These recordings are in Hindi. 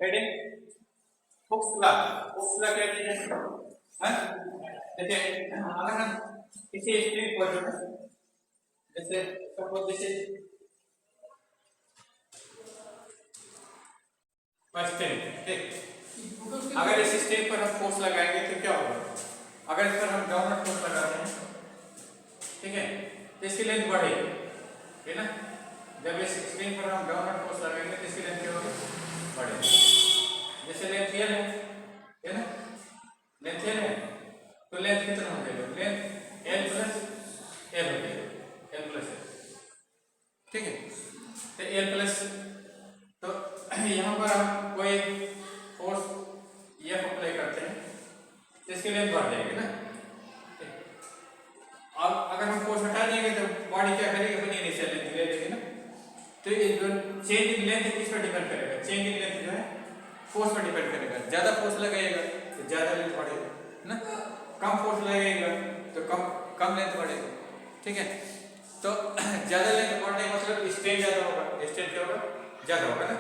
हेडिंग हुक्स लॉ कहते हैं। जैसे अगर हम किसी स्ट्रिंग पर जो है, जैसे सपोज दिस इज स्ट्रिंग, ठीक, अगर इस स्ट्रिंग पर हम फोर्स लगाएंगे तो क्या होगा? अगर इस पर हम डाउनवर्ड फोर्स लगाते हैं, ठीक है, तो इसकी लेंथ बढ़ेगी, है ना। जब इस स्ट्रिंग पर हम डाउनवर्ड फोर्स लगाएंगे तो इसकी लेंथ क्या होगी? बढ़ेगी। जैसे लेंथ एल है ना, लेंथ एल है तो लेंथ कितना हो जाएगा? लेंथ एल प्लस एल हो जाएगा, एल प्लस एल, ठीक है। तो एल प्लस, तो यहाँ पर हम कोई फोर्स एफ अप्लाई करते हैं तो इसकी लेंथ बढ़ जाएगी ना। अब अगर हम फोर्स हटा देंगे तो बॉडी क्या करेगी? अपनी इनिशियल लेंथ ले लेगी ना। तो ये जो चेंज इन लेंथ किस पर डिपेंड करेगा? चेंज इन लेंथ जो है फोर्स पर डिपेंड करेगा। ज्यादा फोर्स लगाएगा तो ज्यादा लेंथ बढ़ेगा ना, कम फोर्स लगेगा तो कम लेंथ बढ़ेगा, ठीक है। तो ज्यादा लेंथ बढ़ने का मतलब स्ट्रेन ज्यादा होगा, स्ट्रेन क्या होगा? ज्यादा होगा ना,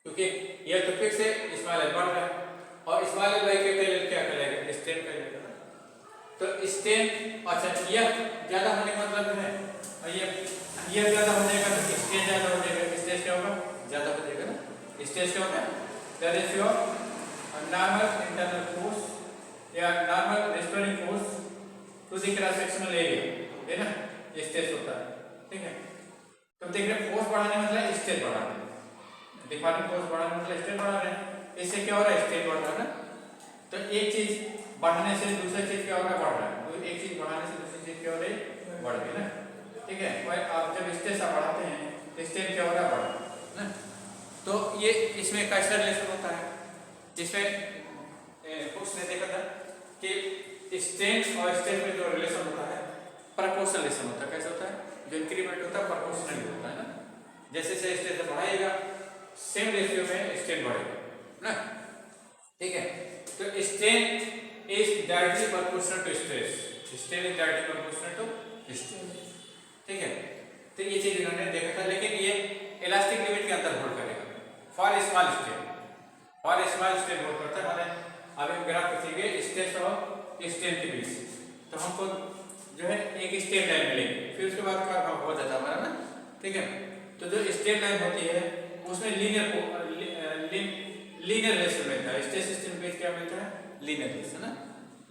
क्योंकि ये तो फिर से स्मॉल एल बढ़ रहा है और small L by capital L क्या करेगा? स्ट्रेन करेगा ना। तो स्ट्रेन, अच्छा ये ज्यादा होने का मतलब है, और ये ज्यादा हो जाएगा तो स्ट्रेन ज्यादा हो जाएगा, स्ट्रेस क्या होगा? ज्यादा हो जाएगा ना। स्ट्रेस क्या होगा? The ratio of normal internal force या normal restoring force to the cross sectional area, है ना, स्ट्रेस होता है, ठीक है। तो देख रहे फोर्स बढ़ाने मतलब स्ट्रेस बढ़ाने, डिफॉर्मिंग फोर्स बढ़ाने मतलब स्ट्रेस बढ़ा रहे हैं। इससे क्या हो रहा है? स्ट्रेन बढ़ रहा है ना। तो एक चीज बढ़ने से दूसरी चीज क्या हो रहा है? बढ़ रहा है। तो एक चीज बढ़ाने से दूसरी चीज क्या हो रही है? बढ़ रही है ना, ठीक है। और आप जब स्ट्रेस बढ़ाते हैं तो स्ट्रेन क्या हो रहा है? बढ़ रहा है ना। तो ये इसमें कैसा रिलेशन होता है? इसमें हुक्स ने देखा था कि स्ट्रेन और स्ट्रेस में जो रिलेशन होता है प्रोपोर्शनल रिलेशन होता है। कैसा होता है? जो इंक्रीमेंट होता है प्रोपोर्शनली होता है ना। जैसे जैसे स्ट्रेस बढ़ाएगा सेम रेशियो में स्ट्रेन बढ़ेगा ना, ठीक है। तो strain is directly proportional to stress, strain is directly proportional to stress, ठीक है। तो ये चीज इन्होंने देखा था, लेकिन ये इलास्टिक लिमिट के अंदर होल्ड करेगा for small strain, for small strain hold करता है। माने अभी ग्राफ खींचेंगे स्ट्रेस और स्ट्रेन के बीच, तो हमको जो है एक स्ट्रेट लाइन मिलेगी, फिर उसके बाद कर्व हो जाता है हमारा ना, ठीक है। तो जो स्ट्रेट लाइन होती है उसमें लीनियर रिलेशन मिलता है, स्ट्रेस स्ट्रेन के बीच क्या मिलता है? लीनियर रिलेशन ना।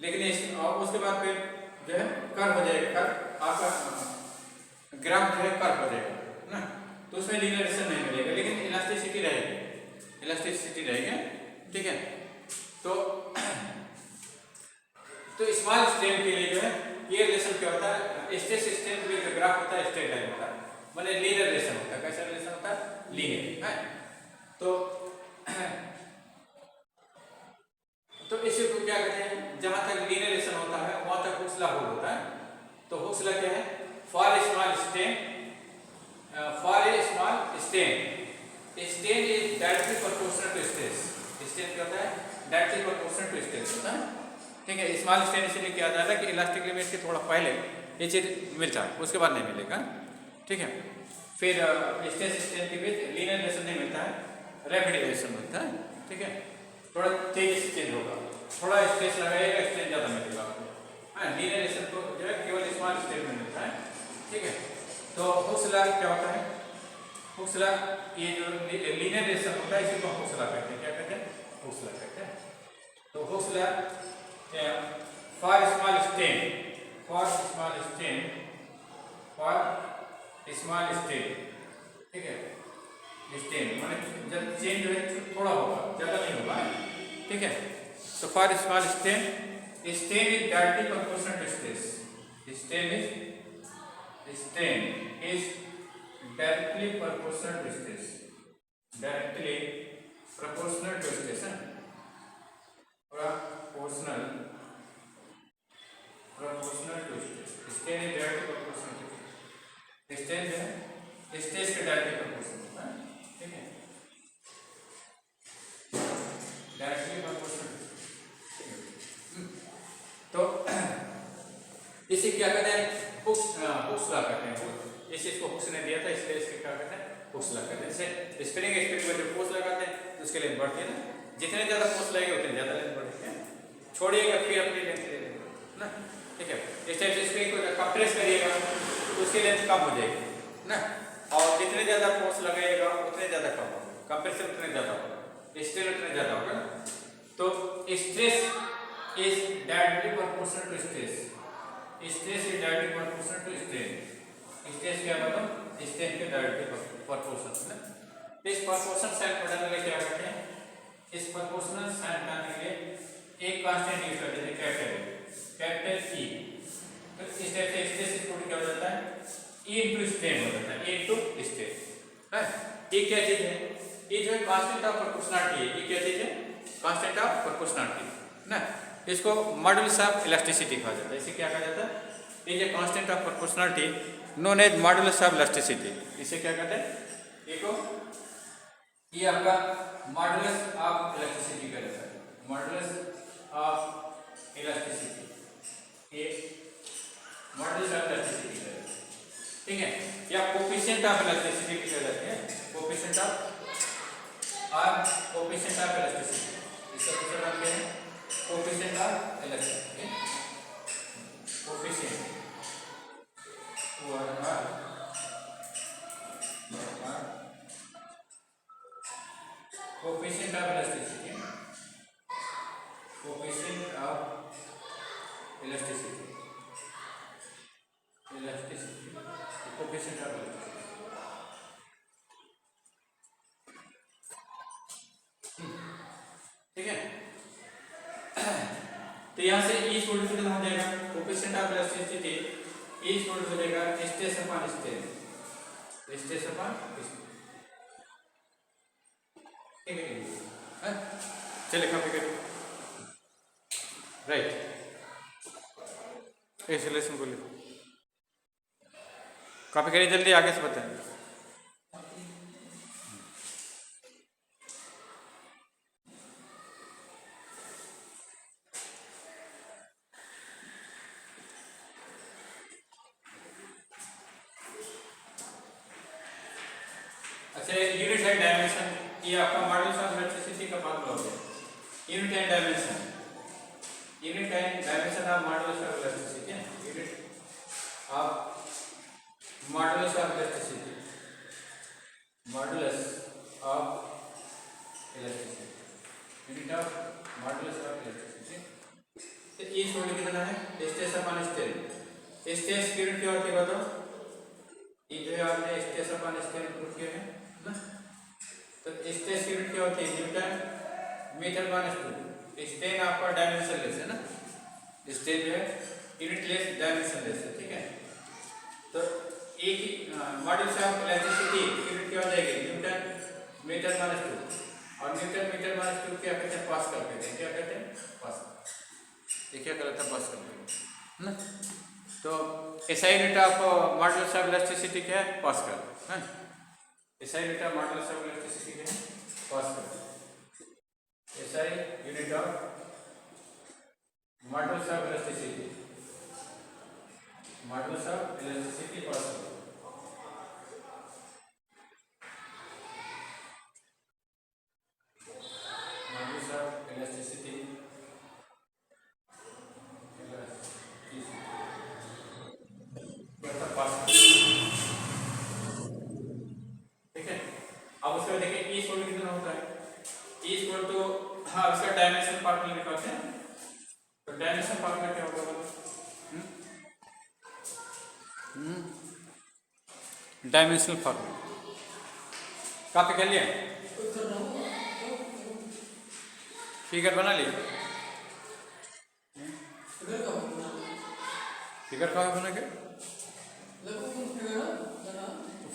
लेकिन उसके बाद फिर जो है कर्व हो जाएगा, कर्व आपका ग्राफ जो है कर्व हो जाएगा ना, तो उसमें लीनियर रिलेशन नहीं मिलेगा, लेकिन इलास्टिसिटी रहेगी, इलास्टिसिटी रहेगी, ठीक है। तो स्मॉल स्ट्रेन के लिए जो है ये रिलेशन क्या होता है? स्ट्रेस स्ट्रेन के लिए जो ग्राफ होता है स्ट्रेट लाइन होता है, माने लीनियर रिलेशन होता है। कैसा रिलेशन होता है? लीनियर है। तो इसी को क्या कहते हैं? जहां तक लीनियर रिलेशन होता है वहां तक हुक्स लॉ होता है। तो हुक्स लॉ क्या है? For a small strain strain is directly proportional to stress. Strain क्या होता है? डायरेक्टली प्रोपोर्शनल टू स्ट्रेस होता है, ठीक है। स्मॉल स्ट्रेन इसलिए किया जाता है कि इलास्टिक लिमिट के थोड़ा पहले ये चीज मिलता है, उसके बाद नहीं मिलेगा, ठीक है। फिर स्ट्रेस स्ट्रेन के बीच लीनियर रिलेशन नहीं मिलता है, रैपिड रिलेशन मिलता है, ठीक है। थोड़ा तेजी से चेंज होगा, थोड़ा स्ट्रेस लगाएगा स्ट्रेन ज्यादा मिलेगा आपको, हाँ। लीनियर रिलेशन तो जो है केवल स्मॉल स्ट्रेन में मिलता है, ठीक है। तो हुक्स लॉ क्या होता है? हुक्स लॉ ये जो लीनियर रिलेशन होता है इसी को हुक्स लॉ कहते हैं। क्या कहते हैं? हुक्स लॉ कहते हैं। तो Hooke's law for small strain ठीक है। स्ट्रेन माने जब चेंज जो है थोड़ा होगा, ज्यादा नहीं होगा, ठीक है। तो for small strain is directly proportional to stress, strain is directly proportional to stress, directly proportional to stress है, proportional to stress. Strain is directly proportional to strain है, स्ट्रेस के डायरेक्टली प्रोपोर्शनल है, ठीक है, डायरेक्टली प्रोपोर्शनल। तो इसे क्या कहते हैं? हुक्स लॉ कहते हैं। इस चीज को हुक्स ने दिया था, इसलिए इसके क्या कहते हैं? हुक्स लॉ कहते हैं। जैसे स्प्रिंग स्प्रिंग में जो फोर्स लगाते हैं तो उसके लेंथ बढ़ती है ना, जितने ज़्यादा फोर्स लगेगा उतनी ज़्यादा लेंथ बढ़ेगी है। छोड़िएगा फिर अपनी लेंथ ले लेगा ना, ठीक है। इस टाइप से स्प्रिंग को कंप्रेस करिएगा तो उसकी लेंथ कम हो जाएगी ना, और जितने ज़्यादा फोर्स लगेगा उतने ज़्यादा कम होगा, कंप्रेशन उतने ज़्यादा होगा, स्ट्रेन उतने ज़्यादा होगा ना। तो stress is directly proportional to stress, stress is directly proportional to strain. Stress क्या मतलब, स्ट्रेन के डायरेक्टली प्रोपोर्शनल है। इस प्रोपोर्शनल साइन बनाने के लिए क्या करते हैं, इस प्रोपोर्शनल साइन बनाने के लिए एक कांस्टेंट यूज करते हैं, कैपिटल ई। तो इस टाइप से स्ट्रेस इक्वल क्या हो जाता है, ई इनटू स्ट्रेन हो जाता है, ई इनटू स्ट्रेन है। ये क्या चीज है, ये जो है कांस्टेंट ऑफ प्रोपोर्शनलिटी है, ये क्या चीज है, कांस्टेंट ऑफ प्रोपोर्शनलिटी ना। इसको मॉडुलस ऑफ इलास्टिसिटी कहा जाता है। इसे क्या कहा जाता है, ये जो constant of proportionality known as modulus of elasticity, इसे क्या कहते हैं, देखो ये आपका मॉडुलस ऑफ इलास्टिसिटी का रहता है, मॉडुलस ऑफ इलास्टिसिटी, ये मॉडुलस ऑफ इलास्टिसिटी का रहता है, ठीक है। या कोफिशिएंट ऑफ इलास्टिसिटी भी कह जाते हैं, कोफिशिएंट ऑफ इलास्टिसिटी, इसका दूसरा नाम क्या है, coefficient of elasticity, coefficient coefficient of elasticity, coefficient of elasticity, elasticity coefficient of elasticity, ठीक है। तो यहाँ से ई इक्वल टू कितना हो जाएगा, coefficient of elasticity E equal to हो जाएगा stress upon strain, stress upon strain, ठीक है। चलिए कॉपी करिए, राइट, इस रिलेशन को लिखो, कॉपी करिए जल्दी, आगे से बताएं। अच्छा, यूनिट एंड डायमेंशन, ये आपका मॉडुलस ऑफ इलास्टिसिटी का फॉर्मूला हो गया। Unit and dimension, unit and dimension of modulus of elasticity, unit of modulus of elasticity, modulus of elasticity, unit of modulus of elasticity. तो ये छोड़ कितना है, स्ट्रेस अपॉन स्ट्रेन, स्ट्रेस की यूनिट क्या होती है बताओ, ये जो है आपने स्ट्रेस अपॉन स्ट्रेन प्रूव किया है ना। तो स्ट्रेस की यूनिट क्या होती है, न्यूटन मीटर माइनस 2, स्ट्रेन आपका डायमेंशन लेस है ना, स्ट्रेन जो है यूनिट लेस डायमेंशन लेस है, ठीक है। तो एक मॉडुलस ऑफ इलास्टिसिटी यूनिट क्या हो जाएगी, न्यूटन मीटर माइनस 2, और न्यूटन मीटर माइनस 2 क्या कहते हैं, पास्कल कहते हैं, क्या कहते हैं, पास्कल, ये क्या कहता है, पास्कल ना। तो ऐसा unit of modulus of elasticity क्या है, पास्कल है। ऐसा unit of modulus of elasticity क्या है, पास्कल। ऐसा unit of modulus of elasticity, modulus of elasticity pascal. Modulus of elasticity, ठीक है। अब उसके बाद देखिए ई स्क्वायर कितना होता है, ई स्क्वायर तो हाँ इसका डायमेंशन फार्मूला निकालते हैं। तो डायमेंशन फार्मूला क्या होगा, डायमेंशनल फार्मूला कॉपी कर लिया, फिगर बना लिया, फिगर कहाँ बना के,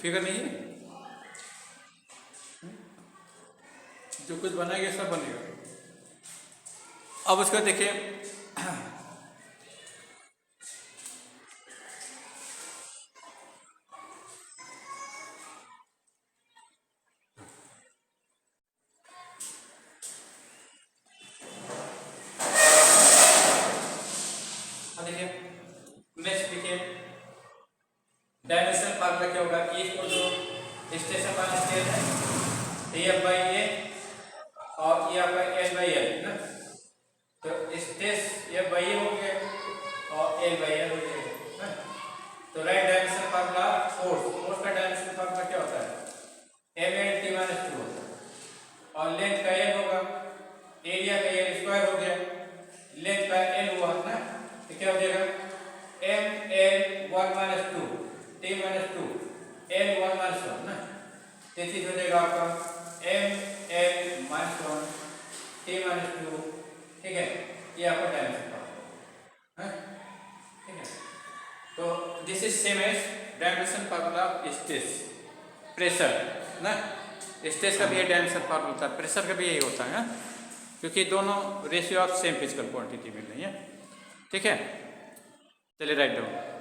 फिगर नहीं है, जो कुछ बनाएगा सब बनेगा। अब उसको देखिए, देखिए नेक्स्ट देखिए डायमेंशन फार्मूला क्या होगा, E equal to station by stage है, ए बाई ए ये चीज हो जाएगा आपका ml माइनस 1 t माइनस 2, ठीक है, ये आपका डायमेंशन फॉर्मूला है, ठीक है। तो this is same as dimension formula stress pressure ना, स्ट्रेस का भी ये डायमेंशन फॉर्मूला होता है, प्रेशर का भी यही होता है, क्योंकि दोनों ratio of same physical quantity मिल रही है, ठीक है। चलिए राइट डाउन।